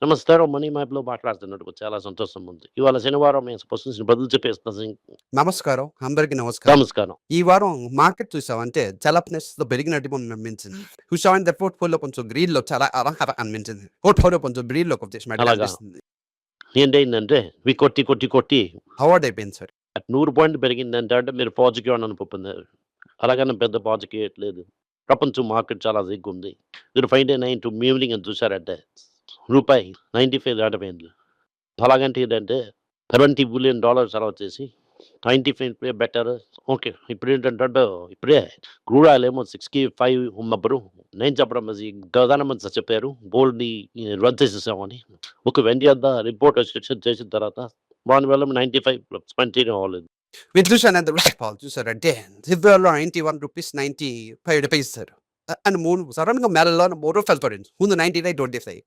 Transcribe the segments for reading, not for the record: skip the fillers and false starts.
నమస్కారం. మనీ మ్యాప్‌లో మాట్లాడుతున్నందుకు చాలా సంతోషంగా ఉంది. ఇవాళ శనివారం నేను క్వెషన్స్‌కి బదులు చెప్పేస్తున్నా. నమస్కారం. అందరికి నమస్కారం. నమస్కారం. ఈ వారం మార్కెట్ చూసావంటే జలప్నెస్‌తో పెరిగినట్టు అనిపించింది. చూసావంటే పోర్ట్‌ఫోలియో కొంచెం గ్రీన్‌లో చాలా అరహర అనిపించింది. పోర్ట్‌ఫోలియో కొంచెం గ్రీన్‌లోకి వచ్చేసినట్టుగా అలాగా. అనిపిస్తుంది. ఏంటయిందంటే ఇవి కొట్టి అవార్డ్ అయిపోయింది సార్. 100 పాయింట్లు పెరిగిందంటే అంటే మీరు పాజిటివ్ అని అనుకుంటున్నారు. అలాగని పెద్ద పాజిటివ్ ఏట్లేదు. ప్రపంచం మార్కెట్ చాలా దిగ్గుంది. మీరు ఫ్రైడే నైట్ ఈవినింగ్ అని చూసారంటే రూపాయి 95 దాటిపోయింది. అలాగంటే ఏంటంటే $70 బిలియన్ అలౌ చేసి 95 బెటర్. ఓకే. ఇప్పుడేంటంటే ఇప్పుడే క్రూడ్ ఆయిల్ ఏమో 65 ఉన్నప్పుడు నేను చెప్పడం అది ప్రధానమంత్రి చెప్పారు గోల్డ్‌ని రద్దు చేసేసామని. ఒక వెండి అంతా రిపోర్ట్ చేసిన తర్వాత దానివల్ల 95 కంటిన్యూ అవ్వలేదు. మీరు చూసానంటే పాల్ చూసారంటే సిల్వర్‌లో రూ. 91.95 సార్. అండ్ 3 సడెన్‌గా మెడలో రూ. 3 పడింది. ముందు 99.25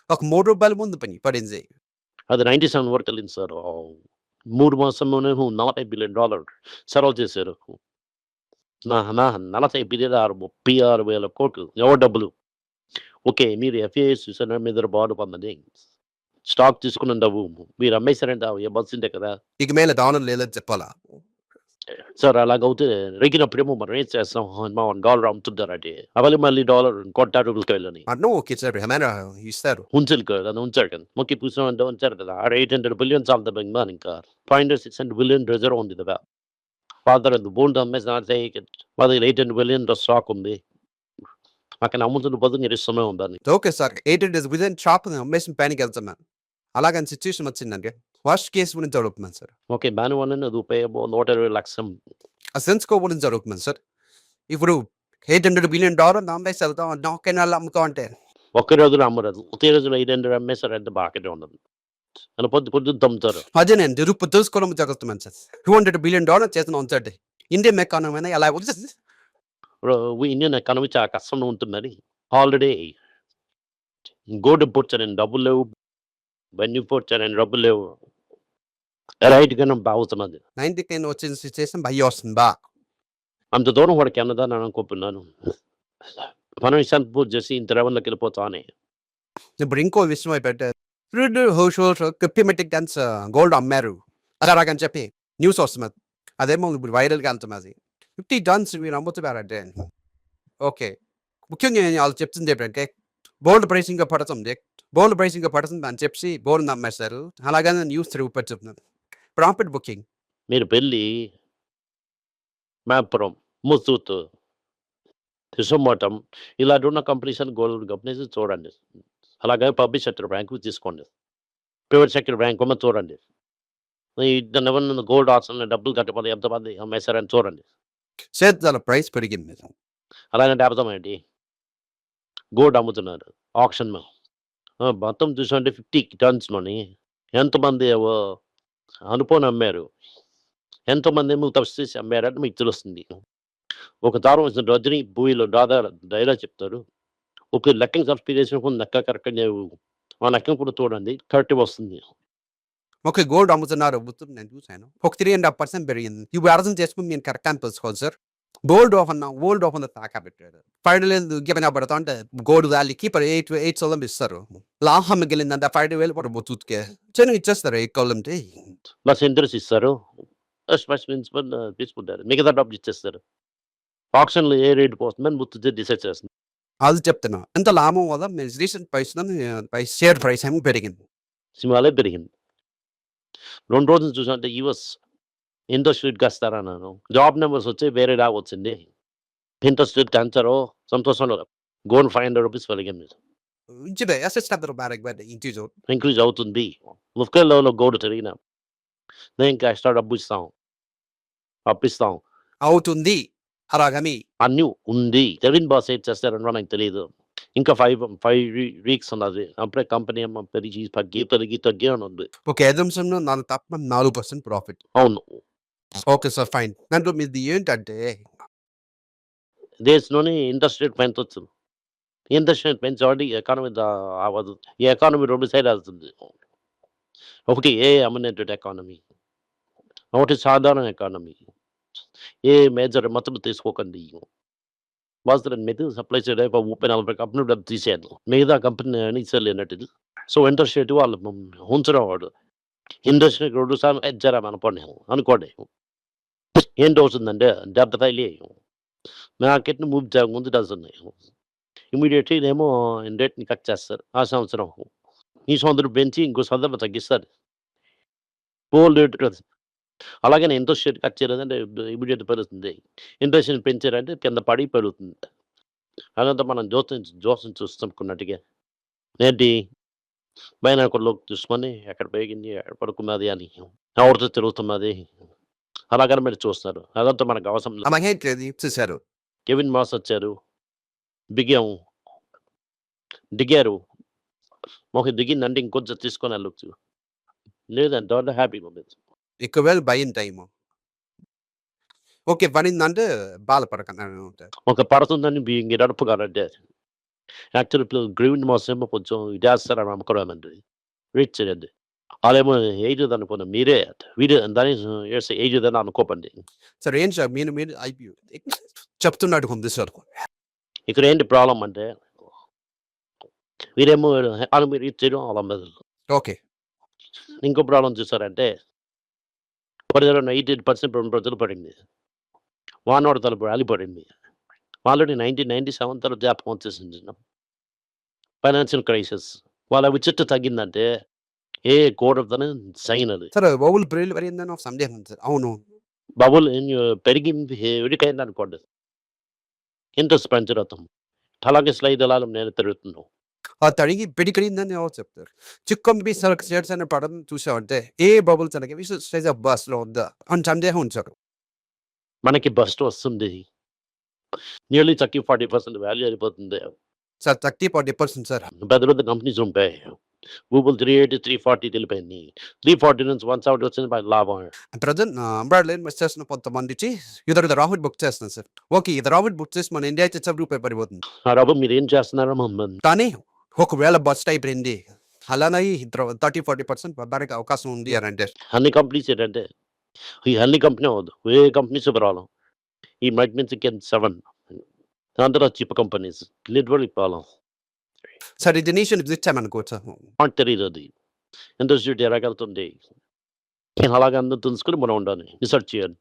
ఒక రూ. 3 ముందు పడింది. అది 97 వరకు వెళ్ళింది సార్. 3 మాసంలోనే $40 బిలియన్ సెలవు చేశారు. నా నా 40 బిలియన్ 36,000 కోట్లు ఎవరి డబ్బులు? ఓకే. మీరు ఎఫ్ఐఎస్ చూసారా మీ దగ్గర బాగుపడింది. స్టాక్ తీసుకున్న డబ్బు మీరు అమ్మేసారంటే ఇవ్వాల్సిందే కదా! ఇక మీద దానం లేదని చెప్పాలా? సార్ అలాగవుతే రేగినప్పుడేమో మనం ఏం చేస్తాం? మనం డాలర్ అమ్ముతుంటారంటే అవలి మళ్ళీ డాలర్ కొంటా రూపాయలని. అన్నం ఓకే సార్. ఏమైనా ఇస్తారు. ఉంచాలి కదా! ఉంచారు కదా! మొక్కి కూర్చోమంటే ఉంచారు కదా! ఆడ 800 బిలియన్ చాలు the big man ఇంకా. 500, 600 బిలియన్ రిజర్వ్ ఉంది కదా! ఫాదర్ బోల్డ్ అమ్మేసిన మా దగ్గర 800 బిలియన్ స్టాక్ ఉంది. అక్కడ అమ్ముతున్న బదులు మీరు ఇస్తూనే ఉండాలి. Okay sir. 8 విదిన్ షాప్ అమ్మేసిన పైనకెళ్తున్నాను. అలాగని సిట్యుయేషన్ వచ్చిందండి. వర్స్ట్ కేస్ గురించి అడుగుతున్నాను సార్. ఓకే. దానివల్లనే రూపాయి 120 లక్షం. ఆ సెన్స్‌కో గురించి అడుగుతున్నాను సార్. ఇప్పుడు $800 బిలియన్ అమ్మేసి వెళ్తాం. నాకెన్నాళ్ళు అమ్ముతాం అంటే ఒక్క రోజులో అమ్మరాదు. ఒకే రోజులో 500 అమ్మేసారంటే బాగానే ఉండదు. అలా పొద్దున్న తమ్ముతారు. అదేనండి. ఇప్పుడు తెలుసుకోవడం జరుగుతున్నాను సార్. $200 బిలియన్ చేతన ఉంచండి. ఇండియన్ ఎకానమీ ఎలా ఉంది? ఇప్పుడు ఇండియన్ ఎకానమీ చాలా కష్టంలో ఉంటుందని ఆల్రెడీ గోల్డ్ ఇంపోర్ట్స్ అని డబ్బులు లేవు. వెండి ఇంపోర్ట్స్ అని డబ్బులు లేవు. రైట్‌గానే బాగుతున్నది. 90కి వచ్చిన సిట్యుయేషన్ భయమొస్తుంది. అంత దూరం వాడికి ఎన్నదని అనుకుంటున్నాను. మనం ఇంపోర్ట్ చేసి ఇంత లెవెల్‌లోకి వెళ్ళిపోతామని. ఇప్పుడు ఇంకో విషయం అయిపోతే క్రిప్టోమెటిక్ గన్స్ గోల్డ్ అమ్మారు. అలాగని చెప్పి న్యూస్ వస్తున్నది. అదేమో ఇప్పుడు వైరల్‌గా వెళ్తున్నది. 50 టన్స్ మీరు అమ్ముతున్నారంటే ఓకే. ముఖ్యంగా ఆళ్ళు చెప్తుంది ఏంటంటే గోల్డ్ ప్రైస్ ఇంకా పడుతుంది. గోల్డ్ ప్రైస్ ఇంకా పడుతుంది అని చెప్పి గోల్డ్‌ని అమ్మేస్తారు. అలాగని న్యూస్ చూపెడుతున్నారు. Profit booking. మీరు వెళ్ళి మ్యాపురం, ముత్తూట్, సుమోటం ఇలాంటి ఉన్న కంపెనీస్ అని గోల్డ్ కంపెనీస్ చూడండి. అలాగే పబ్లిక్ సెక్టర్ బ్యాంకు తీసుకోండి. ప్రైవేట్ సెక్టర్ బ్యాంక్ ఏమో చూడండి. దానివల్ల గోల్డ్ ఆప్షన్‌లో డబ్బులు కట్టమని ఎంతమంది అమ్మేశారని చూడండి. సేద్యాల ప్రైస్ పెరిగింది. అలాగంటే అర్థం ఏంటి? గోల్డ్ అమ్ముతున్నారు ఆక్షన్‌లో. మొత్తం చూసామంటే 50 టన్స్‌లోని ఎంతమంది అనుకోని అమ్మారు. ఎంతమందేమో తప్పు చేసి అమ్మారని మీకు తెలుస్తుంది. ఒక దారం వచ్చిన రజనీ భూమిలో డైలాగ్ చెప్తారు. ఒక లెక్కని సబ్స్క్రైబ్ చేసినప్పుడు లెక్క కరెక్ట్‌గా లేవు. ఆ లెక్కను కూడా చూడండి కరెక్ట్‌గా వస్తుంది. ఓకే. గోల్డ్ అమ్ముతున్నారు. నేను చూసాను. ఒక 3.5% పెరిగింది. ఇప్పుడు అర్థం చేసుకొని నేను కరెక్ట్ అని తెలుసుకోవాలి సార్. గోల్డ్ ఓపెన్ తాకబెట్టాడు. ఫైనల్ గివెన్ పడతా అంటే గోల్డ్ వాల్యూకి 8 సొలం ఇస్తారు. లాభం మిగిలిందంటే 5,000 పడబో తూత్కే. చిన్నగా ఇచ్చేస్తారు 8 కొలంటి. ప్లస్ ఇంట్రెస్ట్ ఇస్తారు. ఫస్ట్ ప్రిన్సిపల్ తీసుకుంటారు. మిగతా డబ్బులు ఇచ్చేస్తారు. ఆక్షన్‌లో ఏ రేట్ పోతుందని ముందే డిసైడ్ చేస్తుంది. అది చెప్తున్నా. ఇంత లాభం వల్ల రీసెంట్ షేర్ ప్రైస్ ఏమో పెరిగింది. సినిమాలే పెరిగింది. 2 రోజులు చూసామంటే యూఎస్ ఇంట్రెస్ట్ రేట్ కస్తారన్నాను. జాబ్ నంబర్స్ వచ్చాయి వేరేలాగా వచ్చింది. ఇంట్రెస్ట్ రేట్ పెంచారు సంతోషంలో గోల్డ్ $500 పెరిగింది. మంచిదే. అసెస్ట్ అందరూ బాగా ఇంక్రీజ్ అవుతుంది. ముఖ్య లెవెల్‌లో గోల్డ్ పెరిగినా నేను ఇంకా ఎక్స్ట్రా డబ్బు ఇస్తాం. అప్పిస్తాం. అవుతుంది. అలాగని అన్నీ ఉంది. నవీన్ బాస్ ఏం చేస్తారో నాకు తెలీదు. ఇంకా 5 వీక్స్ ఉన్నది. అప్పుడే కంపెనీ ఏమో పెరిగి తగ్గి అని ఉంది. ఒక 5 నిమిషంలో నాకు తప్ప 4% ప్రాఫిట్. అవును. Okay sir fine. దాంట్లో మీది ఏంటంటే దేశంలోని ఇంట్రెస్ట్ రేట్ పెంచొచ్చు. ఇంట్రెస్ట్ రేట్ పెంచాలంటే ఈ ఎకానమీ అవ్వదు. ఈ ఎకానమీ 2 సైడ్ వెళ్తుంది. ఒకటి అమినేటెడ్ ఎకానమీ. ఒకటి సాధారణ ఎకానమీ. ఏ మేజర్ మొత్తం తీసుకోకండి. వాస్తవానికి మెటీరియల్ సప్లై చేయడానికి 30, 40 కంపెనీలు తీసేయాలి. మిగతా కంపెనీ అన్ని ఇచ్చేయలేనట్టు. సో ఇంట్రెస్ట్ రేట్ వాళ్ళు ఉంచడం వాడు. ఇండస్ట్రీకి 2 సార్లు ఇచ్చారనుకోండి అనుకోండి. ఏంటవుతుందంటే డెబ్ట్ ఫైల్ మార్కెట్‌ని మూవ్ చేయకముందు డజన్. ఇమ్మీడియేట్‌లీ ఇదేమో రేట్‌ని కట్ చేస్తారు. ఆ సంవత్సరం. ఈ సంవత్సరం పెంచి ఇంకో సంవత్సరం తగ్గిస్తారు. హోల్ రేట్ కాదు. అలాగని ఇంట్రెస్ట్ రేట్ కట్ చేయలేదంటే ఇమ్మీడియేట్ పెరుగుతుంది. ఇంట్రెస్ట్ రేట్ పెంచారంటే కింద పడి పెరుగుతుంది. అదంతా మనం జోస్యం చూస్తున్నట్టుగా. ఏంటి బైనాకులర్‌లోకి చూసుకొని ఎక్కడ పెరిగింది, ఎక్కడ పడుకున్నది అని. ఎవరితో తిరుగుతున్నది. అలాగని మీరు చూస్తారు. అదంతా మనకు అవసరం లేదు. Amangentలేదు చూసారు. కెవిన్ మాస్ వచ్చారు. దిగాము. దిగారు. మాకు దిగిందంటే ఇంకొంచెం తీసుకొని వెళ్ళొచ్చు. లేదంటే డోంట్ హ్యాపీ మూమెంట్స్. ఒకవేళ భయం టైము. ఓకే. పడిందంటే బాధపడకండి ఉంటారు. ఒక పడుతుందని గడపగలంటే యాక్చువల్లీ ఇప్పుడు గ్రీన్ మాస్ ఏమో కొంచెం ఇదేస్తారని నమ్మకమండి. వెయిట్ చేయండి. వాళ్ళేమో ఏజ్డ్ అనుకున్న మీరే వీడియో దాన్ని ఏజ్డ్ అని అనుకోకండి. సార్ ఏంటి సార్ మీరు చెప్తున్నట్టు ఉంది సార్. ఇక్కడ ఏంటి ప్రాబ్లమ్ అంటే వీరేమో వాళ్ళు మీరు ఇచ్చేయడం వాళ్ళ మీద. ఓకే. ఇంకో ప్రాబ్లమ్ చూసారంటే పరిధిలో 88% ప్రజలు పడింది. వానోడతలు ర్యాలీ పడింది. ఆల్రెడీ 1997 తర్వాత జ్ఞాపకం వచ్చేసింది. Financial crisis. వాళ్ళ విచిత్ర తగ్గిందంటే ఏ కూడదని సైన్ అది. సార్ బబుల్ పెరిగిందని ఒక సందేహం ఉంది సార్. అవును. బబుల్ పెరిగింది విడికైంది అనుకోండి. ఇంట్రెస్ట్ పెంచడం. అలాగే స్లైడ్ ఎలా నేను తిరుగుతున్నాను. ఆ తడిగి పెరిగిందని ఎవరు చెప్తారు. చిక్కంబి షేర్స్ అనే పదం చూసామంటే ఏ బబుల్స్ అనగా స్టేజ్ ఆఫ్ బస్లో ఉందా అని సందేహం ఉంది సార్. మనకి బస్ట్ వస్తుంది. నియర్లీ 30-40% వాల్యూ అయిపోతుంది. Sir 30-40% sir. పెద్ద పెద్ద కంపెనీస్ ఉంటాయి. గూగుల్ 380, 340 వెళ్ళిపోయింది. 340 నుంచి 170 వచ్చింది బాగా లాభం. ప్రెజెంట్ అంబ్రాయిడర్ ఇన్వెస్ట్ చేస్తున్న కొంతమందికి ఇద్దరు రాబర్ట్ బుక్ చేస్తున్నారు సార్. ఓకే. ఇది రాబర్ట్ బుక్ చేసి మన ఇండియా అయితే రూపాయి పడిపోతుంది. ఆ రవ్వ మీరేం చేస్తున్నారో కానీ ఒకవేళ బస్ట్ అయిపోయింది అలానే 30-40% పడడానికి అవకాశం ఉంది అని అంటే అన్ని కంపెనీస్ ఏంటంటే ఈ అన్ని కంపెనీ అవ్వదు. ఏ companies problem. He might means can 7 అందరూ cheap companies literally problem. Sir ఇది నేషన్ ఇచ్చామనుకోవచ్చు. నాకు తెలియదు అది. ఇండస్ట్రీ ఎలాగెళ్తుంది. అలాగే అందరూ తెలుసుకొని మనం ఉండాలి. రీసెర్చ్ చేయాలి.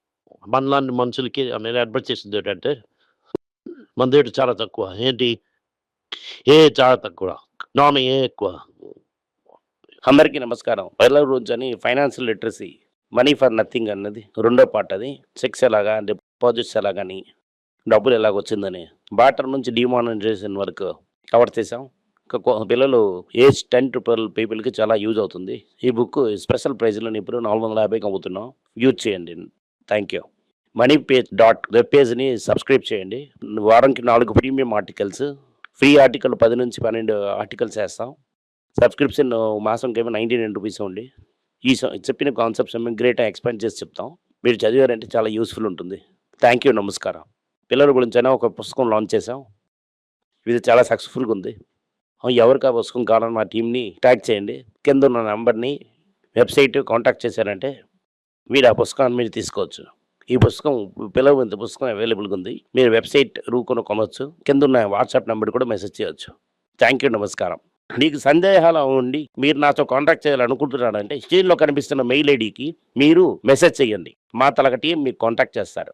మనలాంటి మనుషులకి నేను అడ్వైస్ చేసింది ఏంటంటే మన దగ్గర చాలా తక్కువ. ఏంటి ఏ చాలా తక్కువ. నాన్ ఏ ఎక్కువ. అందరికీ నమస్కారం. పైల రోజు అని financial literacy money for nothing అన్నది రెండో పార్ట్. అది చెక్స్ ఎలాగా, డిపాజిట్స్ ఎలాగని, డబ్బులు ఎలాగొచ్చిందని, బాటర్ నుంచి డిమానిటైజేషన్ వరకు కవర్ చేసాం. పిల్లలు ఏజ్ 10 to 12 పీపుల్కి చాలా యూజ్ అవుతుంది. ఈ బుక్ స్పెషల్ ప్రైజ్లో ఇప్పుడు 450కి అమ్ముతున్నాం. యూజ్ చేయండి. Thank you. వెబ్ పేజ్ని సబ్స్క్రైబ్ చేయండి. వారానికి 4 ప్రీమియం ఆర్టికల్స్, ఫ్రీ ఆర్టికల్ 10 నుంచి 12 ఆర్టికల్స్ వేస్తాం. సబ్స్క్రిప్షన్ మాసంకి ఏమో 99 రూపీస్ ఉంది. ఈ చెప్పిన కాన్సెప్ట్స్ ఏమో గ్రేట్గా ఎక్స్పాండ్ చేసి చెప్తాం. మీరు చదివారంటే చాలా యూస్ఫుల్ ఉంటుంది. Thank you. నమస్కారం. పిల్లల గురించి అయినా ఒక పుస్తకం లాంచ్ చేసాం. ఇది చాలా సక్సెస్ఫుల్గా ఉంది. ఎవరికి ఆ పుస్తకం కావాలని మా టీంని ట్యాగ్ చేయండి. కింద ఉన్న నెంబర్ని వెబ్సైట్ కాంటాక్ట్ చేశారంటే మీరు ఆ పుస్తకాన్ని మీరు తీసుకోవచ్చు. ఈ పుస్తకం పిల్లల పుస్తకం అవైలబుల్గా ఉంది. మీరు వెబ్సైట్ రూకొని కొనవచ్చు. కింద ఉన్న వాట్సాప్ నెంబర్ కూడా మెసేజ్ చేయవచ్చు. Thank you. నమస్కారం. మీకు సందేహాలు ఉండి మీరు నాతో కాంటాక్ట్ చేయాలనుకుంటున్నారంటే స్క్రీన్లో కనిపిస్తున్న మెయిల్ ఐడికి మీరు మెసేజ్ చేయండి. మా తలక టీం మీకు కాంటాక్ట్ చేస్తారు.